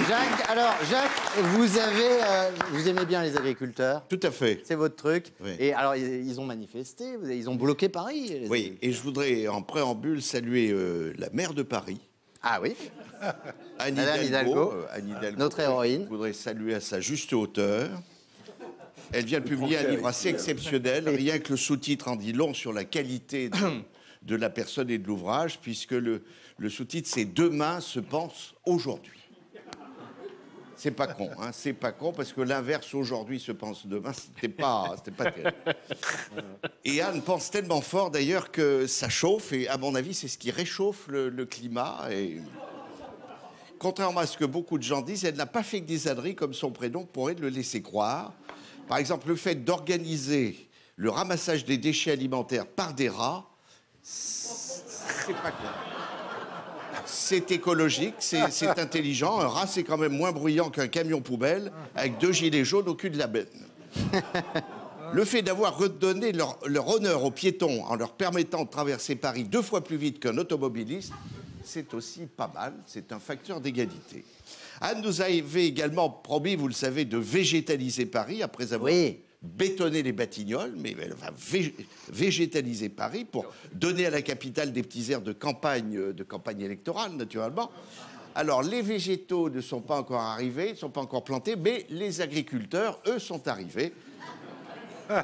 Jacques, alors Jacques, vous aimez bien les agriculteurs. Tout à fait. C'est votre truc. Oui. Et alors ils ont manifesté, ils ont bloqué Paris. Oui, et je voudrais en préambule saluer la maire de Paris. Ah oui. Anne Hidalgo, notre héroïne. Je voudrais saluer à sa juste hauteur. Elle vient de publier un livre assez exceptionnel. Rien que le sous-titre en dit long sur la qualité de la personne et de l'ouvrage, puisque le sous-titre, c'est « Demain se pense aujourd'hui ». C'est pas con, hein, c'est pas con, parce que l'inverse, aujourd'hui se pense demain, c'était pas terrible. Et Anne pense tellement fort, d'ailleurs, que ça chauffe, et à mon avis, c'est ce qui réchauffe le climat. Et contrairement à ce que beaucoup de gens disent, elle n'a pas fait que des âneries, comme son prénom pourrait le laisser croire. Par exemple, le fait d'organiser le ramassage des déchets alimentaires par des rats, c'est pas con. C'est écologique, c'est intelligent. Un rat, c'est quand même moins bruyant qu'un camion poubelle avec 2 gilets jaunes au cul de la benne. Le fait d'avoir redonné leur honneur aux piétons en leur permettant de traverser Paris 2 fois plus vite qu'un automobiliste, c'est aussi pas mal. C'est un facteur d'égalité. Anne nous avait également promis, vous le savez, de végétaliser Paris après avoir bétonné les Batignolles, mais elle va végétaliser Paris pour donner à la capitale des petits airs de campagne électorale, naturellement. Alors, les végétaux ne sont pas encore arrivés, ne sont pas encore plantés, mais les agriculteurs, eux, sont arrivés.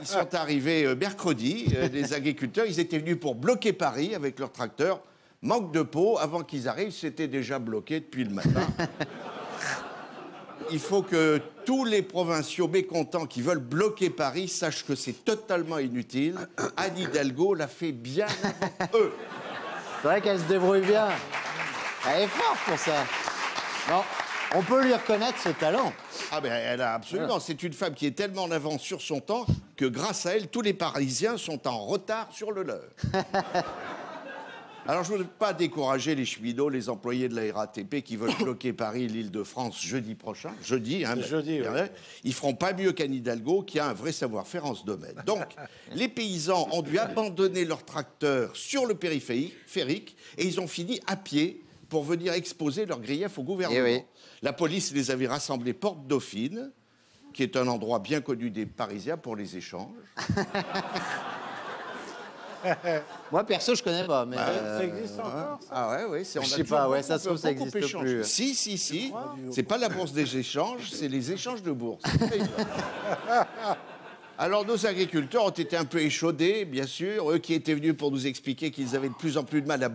Ils sont arrivés mercredi, les agriculteurs. Ils étaient venus pour bloquer Paris avec leurs tracteurs. Manque de peau, avant qu'ils arrivent, c'était déjà bloqué depuis le matin. Il faut que tous les provinciaux mécontents qui veulent bloquer Paris sachent que c'est totalement inutile. Anne Hidalgo l'a fait bien avant eux. C'est vrai qu'elle se débrouille bien. Elle est forte pour ça. Bon, on peut lui reconnaître ce talent. Ah ben, elle a absolument. C'est une femme qui est tellement en avance sur son temps que grâce à elle, tous les Parisiens sont en retard sur le leur. Alors, je ne veux pas décourager les cheminots, les employés de la RATP qui veulent bloquer Paris et l'Île-de-France jeudi prochain. Jeudi, hein. Jeudi, oui. Ils feront pas mieux qu'Anne Hidalgo, qui a un vrai savoir-faire en ce domaine. Donc, les paysans ont dû abandonner leurs tracteurs sur le périphérique et ils ont fini à pied pour venir exposer leurs griefs au gouvernement. Oui. La police les avait rassemblés porte Dauphine, qui est un endroit bien connu des Parisiens pour les échanges. Moi, perso, je connais pas. Mais Ça existe encore, ça? Ah ouais, oui. Je sais pas, ouais, ça se trouve, ça existe plus. Si. C'est pas la bourse des échanges, c'est les échanges de bourse. Alors, nos agriculteurs ont été un peu échaudés, bien sûr. Eux qui étaient venus pour nous expliquer qu'ils avaient de plus en plus de mal à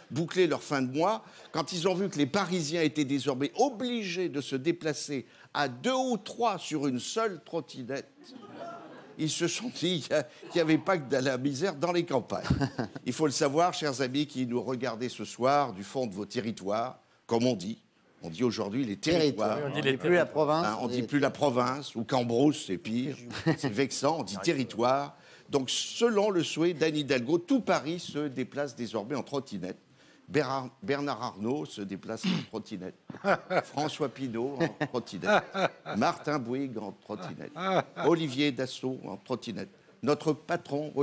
boucler leur fin de mois, quand ils ont vu que les Parisiens étaient désormais obligés de se déplacer à 2 ou 3 sur une seule trottinette, ils se sont dit qu'il n'y avait pas que de la misère dans les campagnes. Il faut le savoir, chers amis qui nous regardez ce soir du fond de vos territoires, comme on dit. On dit aujourd'hui les territoires. On dit plus la province. Hein, on dit plus la province, ou Cambrousse, c'est pire. C'est vexant, on dit territoire. Donc, selon le souhait d'Anne Hidalgo, tout Paris se déplace désormais en trottinette. Bernard Arnault se déplace en trottinette. François Pinault en trottinette. Martin Bouygues en trottinette. Olivier Dassault en trottinette. Notre patron,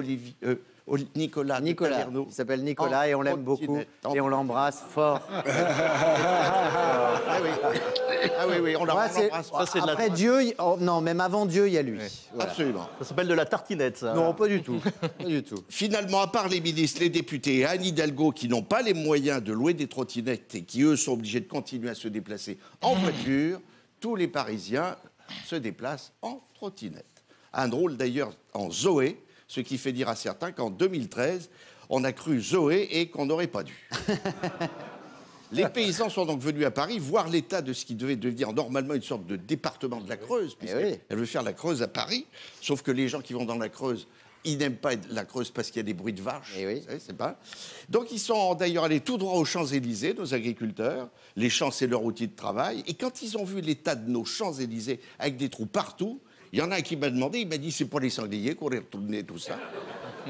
Nicolas. Il s'appelle Nicolas et on l'aime beaucoup. Et on l'embrasse fort. Ah oui, on l'embrasse. Après Dieu, non, même avant Dieu, il y a lui. Voilà. Absolument. Ça s'appelle de la tartinette, ça. Non, pas du tout. Pas du tout. Finalement, à part les ministres, les députés et Anne Hidalgo qui n'ont pas les moyens de louer des trottinettes et qui, eux, sont obligés de continuer à se déplacer en voiture, tous les Parisiens se déplacent en trottinette. Un drôle d'ailleurs en Zoé, ce qui fait dire à certains qu'en 2013, on a cru Zoé et qu'on n'aurait pas dû. Les paysans sont donc venus à Paris voir l'état de ce qui devait devenir normalement une sorte de département de la Creuse, puisqu'elle veut faire la Creuse à Paris, sauf que les gens qui vont dans la Creuse, ils n'aiment pas la Creuse parce qu'il y a des bruits de vaches. Vous savez, c'est pas... Donc ils sont d'ailleurs allés tout droit aux Champs-Élysées, nos agriculteurs. Les champs, c'est leur outil de travail. Et quand ils ont vu l'état de nos Champs-Élysées avec des trous partout, il y en a un qui m'a demandé, il m'a dit, c'est pour les sangliers qu'on aurait retourné tout ça.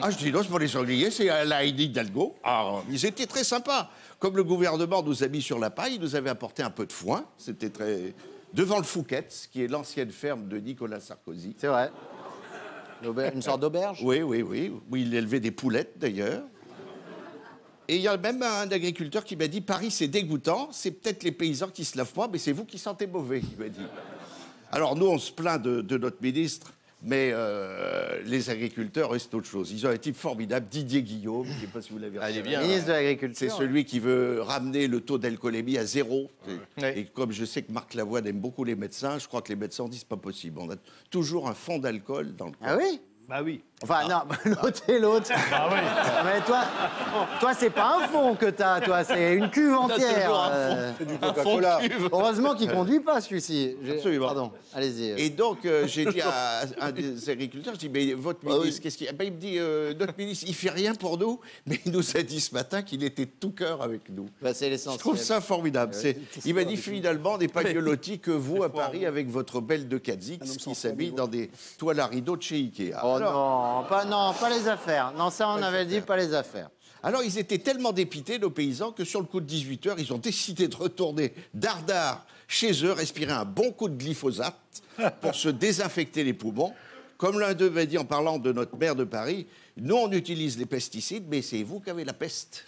Ah, je dis non, c'est pour les sangliers, c'est à la Anne Hidalgo. Ah, ils étaient très sympas. Comme le gouvernement nous a mis sur la paille, ils nous avaient apporté un peu de foin. C'était très... Devant le Fouquet's, qui est l'ancienne ferme de Nicolas Sarkozy. C'est vrai. Une sorte d'auberge. Oui, où il élevait des poulettes, d'ailleurs. Et il y a même un agriculteur qui m'a dit « Paris, c'est dégoûtant, c'est peut-être les paysans qui se lavent pas, mais c'est vous qui sentez mauvais », il m'a dit. Alors nous, on se plaint de notre ministre, mais les agriculteurs, c'est autre chose. Ils ont un type formidable, Didier Guillaume, je ne sais pas si vous l'avez Elle est bien. Ministre de l'Agriculture. C'est celui qui veut ramener le taux d'alcoolémie à 0. Ouais. Et comme je sais que Marc Lavoine aime beaucoup les médecins, je crois que les médecins ont dit c'est pas possible. On a toujours un fond d'alcool dans le corps. Ah oui? Bah oui. Enfin, non, l'autre et l'autre. Bah oui. Mais toi c'est pas un fond que t'as, toi, c'est une cuve entière. toujours un C'est du Coca-Cola. Heureusement qu'il conduit pas, celui-ci. Absolument. Pardon, allez-y. Et donc, j'ai dit à un des agriculteurs, je dis, mais votre ministre, qu'est-ce qu'il... Ben, il me dit, notre ministre, il fait rien pour nous, mais il nous a dit ce matin qu'il était de tout cœur avec nous. Bah, c'est Je l'essentiel. trouve ça formidable. Il m'a dit, finalement, on n'est pas mieux lotis que vous à Paris avec votre belle de Cadzix qui s'habille dans des toiles à rideaux de chez Ikea. Oh non, pas les affaires. Non, ça, on avait dit pas les affaires. Alors, ils étaient tellement dépités, nos paysans, que sur le coup de 18 h, ils ont décidé de retourner dardard chez eux, respirer un bon coup de glyphosate pour se désinfecter les poumons. Comme l'un d'eux m'a dit en parlant de notre maire de Paris, nous, on utilise les pesticides, mais c'est vous qui avez la peste.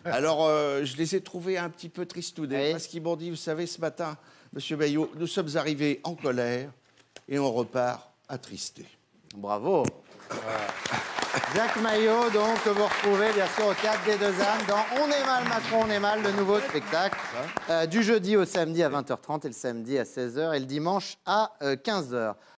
Alors, je les ai trouvés un petit peu tristounés, Oui. parce qu'ils m'ont dit, vous savez, ce matin, Monsieur Bayot, nous sommes arrivés en colère et on repart attristés. Bravo. Jacques Maillot, donc, que vous retrouvez bien sûr au Théâtre des Deux Ânes dans On est mal, Macron, on est mal, le nouveau spectacle. Du jeudi au samedi à 20 h 30 et le samedi à 16 h et le dimanche à 15 h.